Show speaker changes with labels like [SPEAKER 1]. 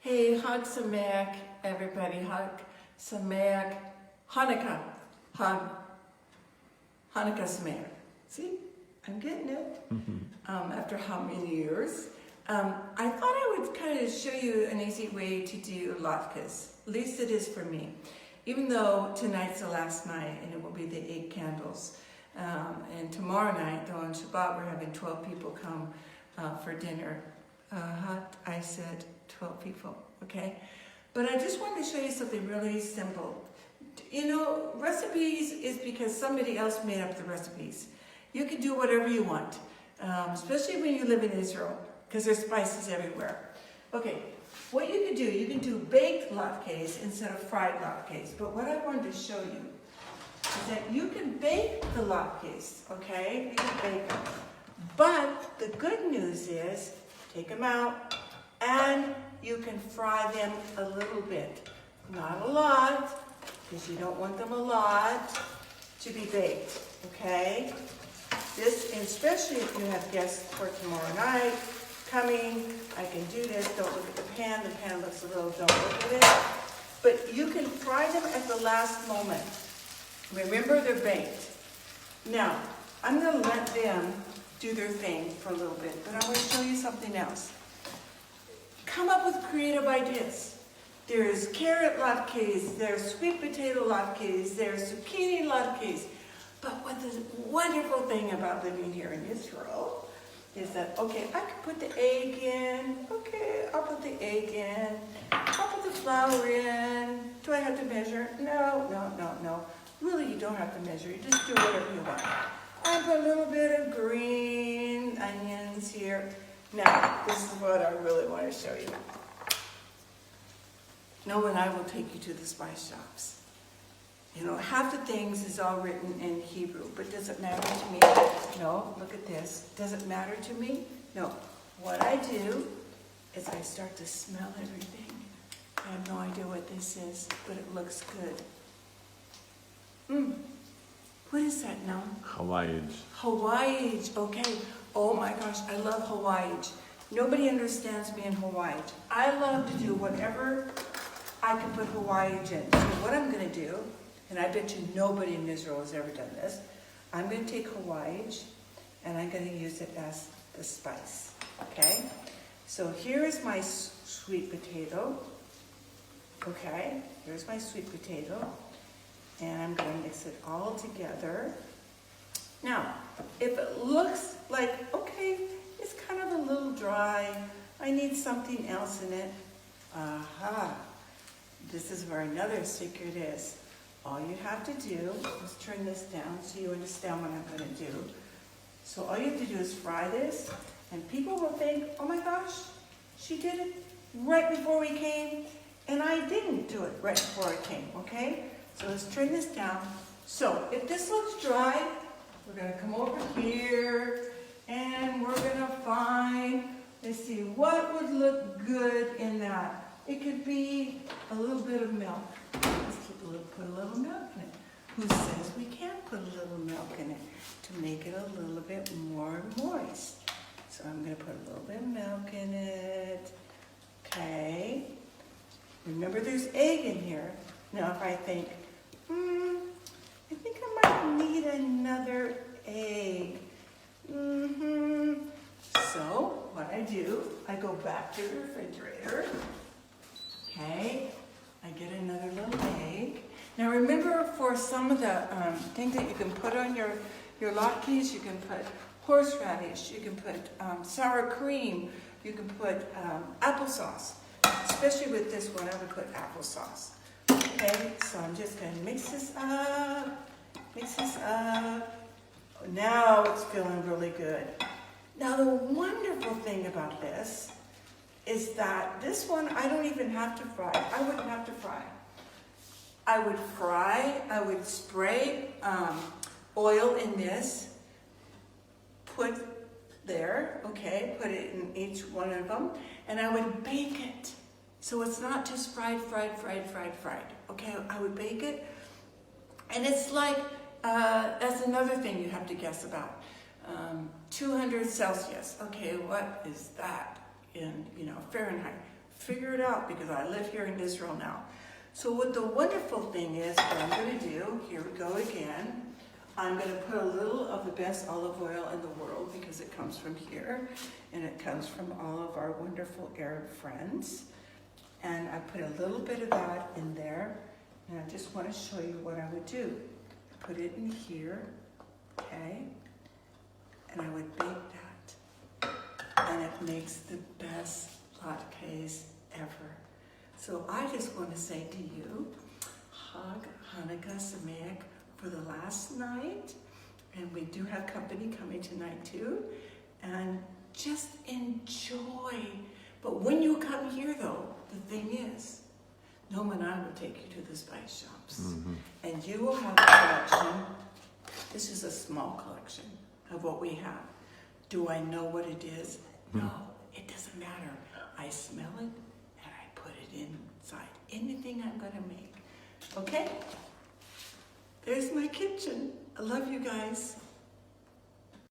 [SPEAKER 1] Hey, Hag Sameach, everybody. Hag Sameach, Hanukkah. Hag Hanukkah Sameach. See, I'm getting it. After how many years? I thought I would kind of show you an easy way to do latkes. At least it is for me. Even though tonight's the last night and it will be the 8 candles. And tomorrow night, though on Shabbat, we're having 12 people come for dinner. I said 12 people, okay? But I just wanted to show you something really simple. You know, recipes is because somebody else made up the recipes. You can do whatever you want, especially when you live in Israel, because there's spices everywhere. Okay, what you can do baked latkes instead of fried latkes. But what I wanted to show you is that you can bake the latkes, okay? You can bake them. But the good news is, take them out, and you can fry them a little bit. Not a lot, because you don't want them a lot to be baked, okay? This, especially if you have guests for tomorrow night coming, I can do this. Don't look at the pan looks a little, don't look at it. But you can fry them at the last moment. Remember, they're baked. Now, I'm gonna let them do their thing for a little bit, but I want to show you something else. Come up with creative ideas. There's carrot latkes, there's sweet potato latkes, there's zucchini latkes. But what the wonderful thing about living here in Israel is that, okay, I can put the egg in. Okay, I'll put the egg in. I'll put the flour in. Do I have to measure? No. Really, you don't have to measure. You just do whatever you want. I put a little bit of green onions here. Now, this is what I really want to show you. Noah and I will take you to the spice shops. You know, half the things is all written in Hebrew, but does it matter to me? No, look at this. Does it matter to me? No. What I do is I start to smell everything. I have no idea what this is, but it looks good. What is that now? Hawaii, okay. Oh my gosh, I love Hawaii. Nobody understands me in Hawaii. I love to do whatever I can put Hawaii in. So what I'm going to do, and I bet you nobody in Israel has ever done this, I'm going to take Hawaii and I'm going to use it as the spice, okay? So here is my sweet potato, okay? Here's my sweet potato. And I'm going to mix it all together. Now, if it looks like, okay, it's kind of a little dry, I need something else in it, this is where another secret is. All you have to do is turn this down so you understand what I'm going to do. So all you have to do is fry this, and people will think, oh my gosh, she did it right before we came, and I didn't do it right before I came, okay? So let's turn this down. So if this looks dry, we're going to come over here and we're going to find, let's see, what would look good in that. It could be a little bit of milk. Let's put a little milk in it. Who says we can't put a little milk in it to make it a little bit more moist? So I'm going to put a little bit of milk in it. Okay. Remember, there's egg in here. Now if I think, I think I might need another egg. So what I do, I go back to the refrigerator. Okay, I get another little egg. Now remember, for some of the things that you can put on your latkes, you can put horseradish, you can put sour cream, you can put applesauce. Especially with this one, I would put applesauce. Okay, so I'm just going to mix this up. Now it's feeling really good. Now the wonderful thing about this is that this one I don't even have to fry. I wouldn't have to fry. I would spray oil in this, put there, okay, put it in each one of them, and I would bake it. So it's not just fried. Okay, I would bake it. And it's like, that's another thing you have to guess about. 200 Celsius. Okay, what is that in, Fahrenheit? figure it out because I live here in Israel now. So what the wonderful thing is, what I'm going to do, here we go again, I'm going to put a little of the best olive oil in the world because it comes from here and it comes from all of our wonderful Arab friends. And I put a little bit of that in there, and I just want to show you what I would do. Put it in here, okay? And I would bake that. And it makes the best latkes ever. So I just want to say to you, Hag Hanukkah Sameach for the last night. And we do have company coming tonight too. And just enjoy. But when you come here though, the thing is, Noam and I will take you to the spice shops. Mm-hmm. And you will have a collection. This is a small collection of what we have. Do I know what it is? No, it doesn't matter. I smell it and I put it inside anything I'm going to make. Okay? There's my kitchen. I love you guys.